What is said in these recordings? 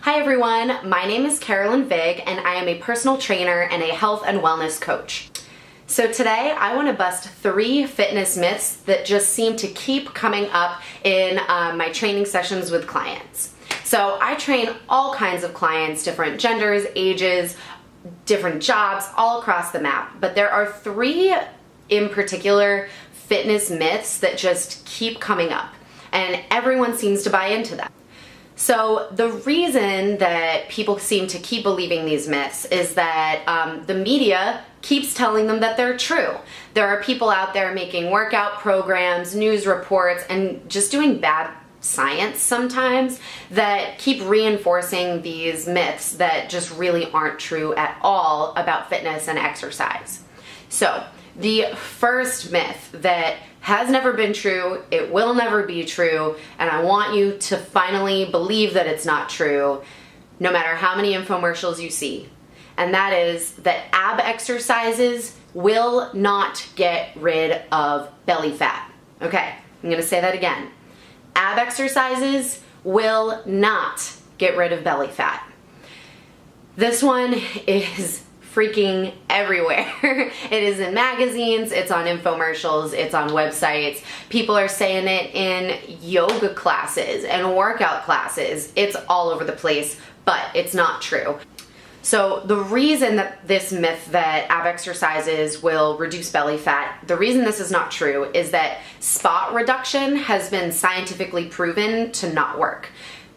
Hi everyone, my name is Carolyn Vig and I am a personal trainer and a health and wellness coach. So today I want to bust 3 fitness myths that just seem to keep coming up in my training sessions with clients. So I train all kinds of clients, different genders, ages, different jobs, all across the map. But there are 3 in particular fitness myths that just keep coming up and everyone seems to buy into them. So the reason that people seem to keep believing these myths is that the media keeps telling them that they're true. There are people out there making workout programs, news reports, and just doing bad science sometimes that keep reinforcing these myths that just really aren't true at all about fitness and exercise. So the first myth that has never been true, it will never be true, and I want you to finally believe that it's not true, no matter how many infomercials you see. And that is that ab exercises will not get rid of belly fat. Okay, I'm gonna say that again. Ab exercises will not get rid of belly fat. This one is freaking everywhere. It is in magazines, it's on infomercials, it's on websites. People are saying it in yoga classes and workout classes. It's all over the place, but it's not true. So the reason that this myth that ab exercises will reduce belly fat, the reason this is not true is that spot reduction has been scientifically proven to not work.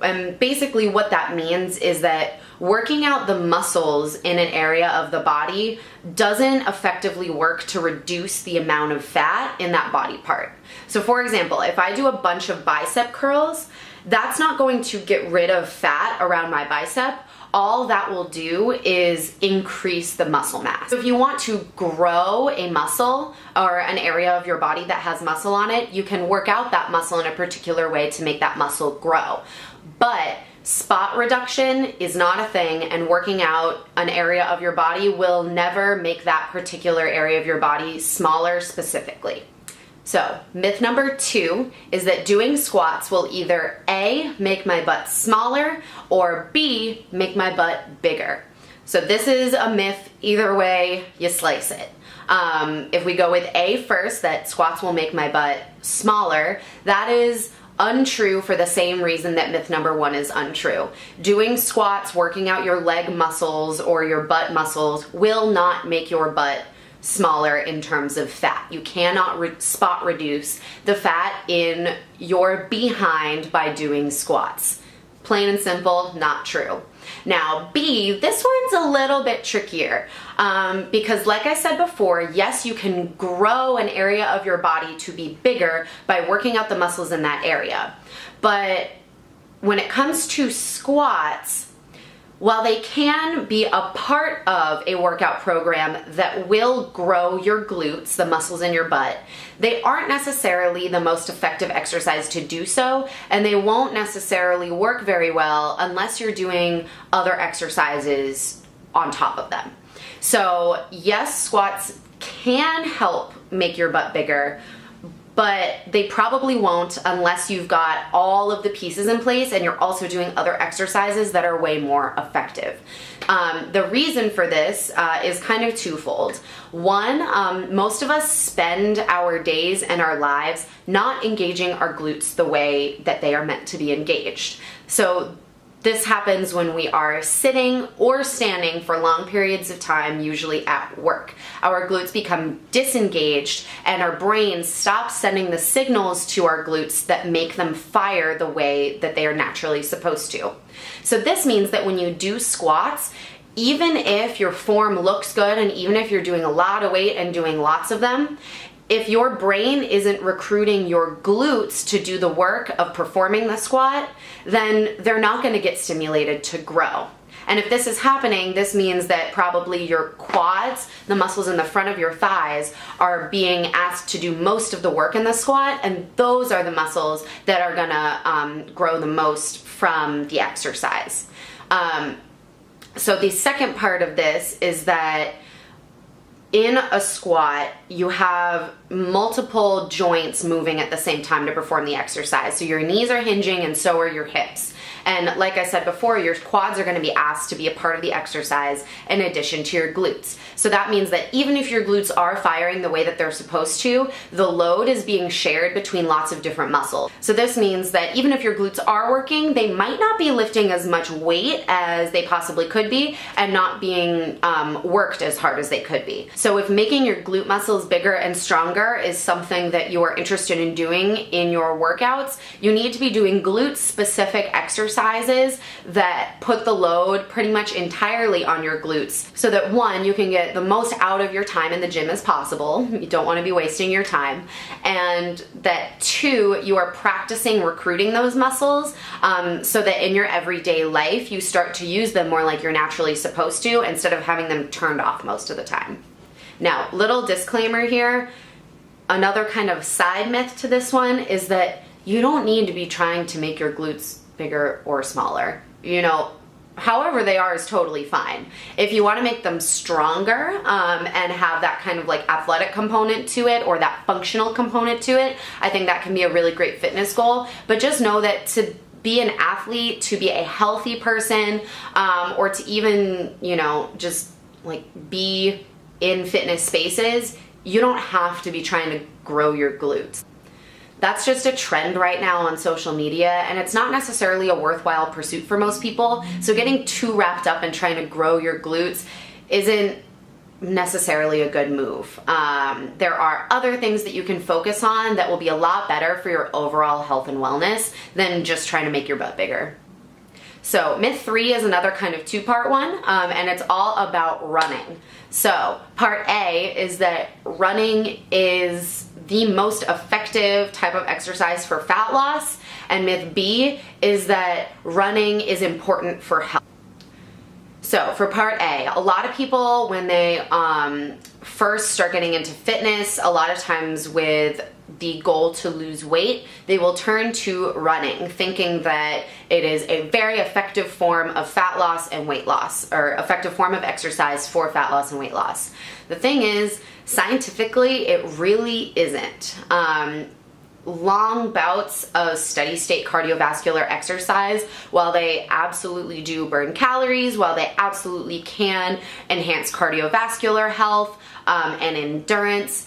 And basically what that means is that working out the muscles in an area of the body doesn't effectively work to reduce the amount of fat in that body part. So for example, if I do a bunch of bicep curls, that's not going to get rid of fat around my bicep. All that will do is increase the muscle mass. So if you want to grow a muscle or an area of your body that has muscle on it, you can work out that muscle in a particular way to make that muscle grow. But spot reduction is not a thing, and working out an area of your body will never make that particular area of your body smaller specifically. So myth number 2 is that doing squats will either A, make my butt smaller, or B, make my butt bigger. So this is a myth either way you slice it. If we go with A first, that squats will make my butt smaller, that is untrue for the same reason that myth number 1 is untrue. Doing squats, working out your leg muscles or your butt muscles will not make your butt smaller in terms of fat. You cannot spot reduce the fat in your behind by doing squats. Plain and simple, not true. Now B, this one's a little bit trickier because like I said before, yes, you can grow an area of your body to be bigger by working out the muscles in that area. But when it comes to squats, while they can be a part of a workout program that will grow your glutes, the muscles in your butt, they aren't necessarily the most effective exercise to do so, and they won't necessarily work very well unless you're doing other exercises on top of them. So yes, squats can help make your butt bigger, but they probably won't unless you've got all of the pieces in place and you're also doing other exercises that are way more effective. The reason for this is kind of twofold. One, most of us spend our days and our lives not engaging our glutes the way that they are meant to be engaged. So this happens when we are sitting or standing for long periods of time, usually at work. Our glutes become disengaged and our brain stops sending the signals to our glutes that make them fire the way that they are naturally supposed to. So this means that when you do squats, even if your form looks good and even if you're doing a lot of weight and doing lots of them, if your brain isn't recruiting your glutes to do the work of performing the squat, then they're not going to get stimulated to grow. And if this is happening, this means that probably your quads, the muscles in the front of your thighs, are being asked to do most of the work in the squat, and those are the muscles that are going to grow the most from the exercise. So the second part of this is that in a squat, you have multiple joints moving at the same time to perform the exercise. So your knees are hinging and so are your hips. And like I said before, your quads are going to be asked to be a part of the exercise in addition to your glutes. So that means that even if your glutes are firing the way that they're supposed to, the load is being shared between lots of different muscles. So this means that even if your glutes are working, they might not be lifting as much weight as they possibly could be and not being worked as hard as they could be. So if making your glute muscles bigger and stronger is something that you are interested in doing in your workouts, you need to be doing glute specific exercises that put the load pretty much entirely on your glutes, so that one, you can get the most out of your time in the gym as possible. You don't want to be wasting your time. And that two, you are practicing recruiting those muscles so that in your everyday life you start to use them more like you're naturally supposed to, instead of having them turned off most of the time. Now, little disclaimer here, another kind of side myth to this one is that you don't need to be trying to make your glutes bigger or smaller. You know, however they are is totally fine. If you want to make them stronger and have that kind of like athletic component to it, or that functional component to it, I think that can be a really great fitness goal. But just know that to be an athlete, to be a healthy person, or to even, you know, just like be in fitness spaces, you don't have to be trying to grow your glutes. That's just a trend right now on social media, and it's not necessarily a worthwhile pursuit for most people. So getting too wrapped up in trying to grow your glutes isn't necessarily a good move. There are other things that you can focus on that will be a lot better for your overall health and wellness than just trying to make your butt bigger. So myth 3 is another kind of two-part one, and it's all about running. So part A is that running is the most effective type of exercise for fat loss, and myth B is that running is important for health. So for part A, a lot of people, when they first start getting into fitness, a lot of times with the goal to lose weight, they will turn to running, thinking that it is a very effective form of fat loss and weight loss, or effective form of exercise for fat loss and weight loss. The thing is, scientifically, it really isn't. Long bouts of steady state cardiovascular exercise, while they absolutely do burn calories, while they absolutely can enhance cardiovascular health and endurance,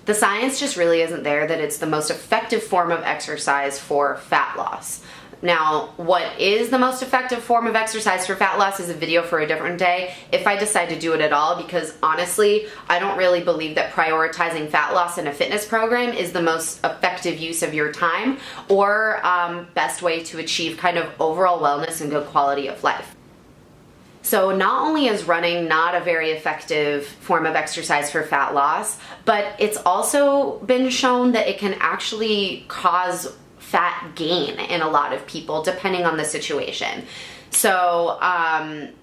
the science just really isn't there that it's the most effective form of exercise for fat loss. Now, what is the most effective form of exercise for fat loss is a video for a different day, if I decide to do it at all, because honestly, I don't really believe that prioritizing fat loss in a fitness program is the most effective use of your time or best way to achieve kind of overall wellness and good quality of life. So not only is running not a very effective form of exercise for fat loss, but it's also been shown that it can actually cause fat gain in a lot of people, depending on the situation. So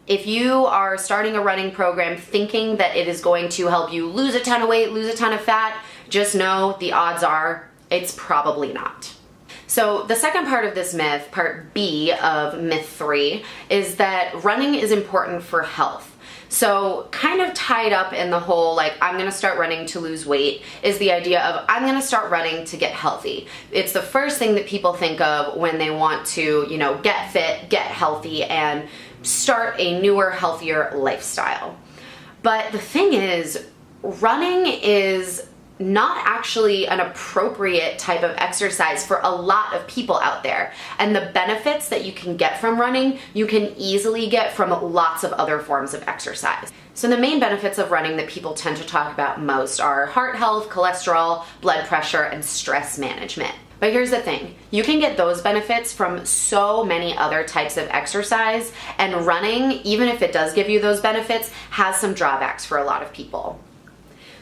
if you are starting a running program thinking that it is going to help you lose a ton of weight, lose a ton of fat, just know the odds are it's probably not. So the second part of this myth, part B of myth 3, is that running is important for health. So kind of tied up in the whole, like, I'm going to start running to lose weight is the idea of I'm going to start running to get healthy. It's the first thing that people think of when they want to, you know, get fit, get healthy, and start a newer, healthier lifestyle. But the thing is, running is not actually an appropriate type of exercise for a lot of people out there. And the benefits that you can get from running, you can easily get from lots of other forms of exercise. So the main benefits of running that people tend to talk about most are heart health, cholesterol, blood pressure, and stress management. But here's the thing, you can get those benefits from so many other types of exercise, and running, even if it does give you those benefits, has some drawbacks for a lot of people.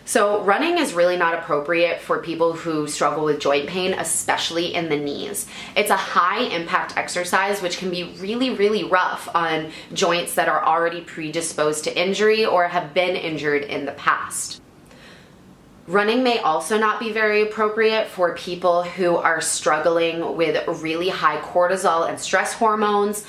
So running is really not appropriate for people who struggle with joint pain, especially in the knees. It's a high impact exercise which can be really, really rough on joints that are already predisposed to injury or have been injured in the past. Running may also not be very appropriate for people who are struggling with really high cortisol and stress hormones,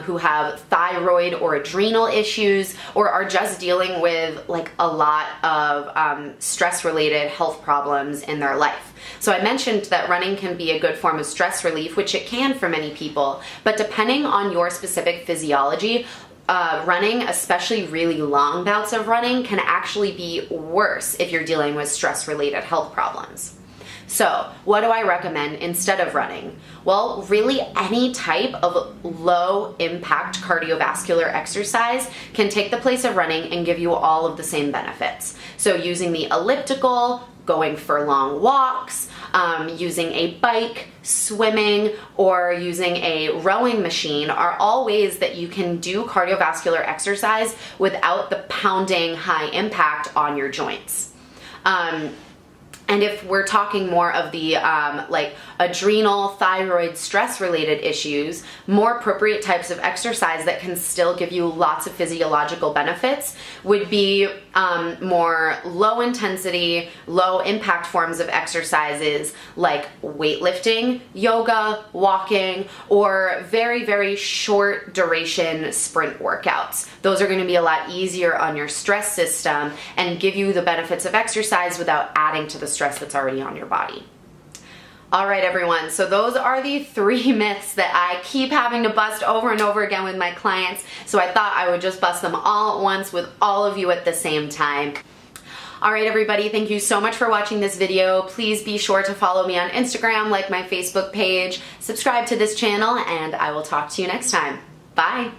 who have thyroid or adrenal issues, or are just dealing with like a lot of stress-related health problems in their life. So I mentioned that running can be a good form of stress relief, which it can for many people, but depending on your specific physiology, running, especially really long bouts of running, can actually be worse if you're dealing with stress-related health problems. So, what do I recommend instead of running? Well, really any type of low-impact cardiovascular exercise can take the place of running and give you all of the same benefits. So using the elliptical, going for long walks, using a bike, swimming, or using a rowing machine are all ways that you can do cardiovascular exercise without the pounding high impact on your joints. And if we're talking more of the like adrenal, thyroid, stress-related issues, more appropriate types of exercise that can still give you lots of physiological benefits would be more low-intensity, low-impact forms of exercises like weightlifting, yoga, walking, or very, very short duration sprint workouts. Those are going to be a lot easier on your stress system and give you the benefits of exercise without adding to the stress that's already on your body. All right, everyone, so those are the 3 myths that I keep having to bust over and over again with my clients, so I thought I would just bust them all at once with all of you at the same time. All right, everybody, thank you so much for watching this video. Please be sure to follow me on Instagram, like my Facebook page, subscribe to this channel, and I will talk to you next time. Bye.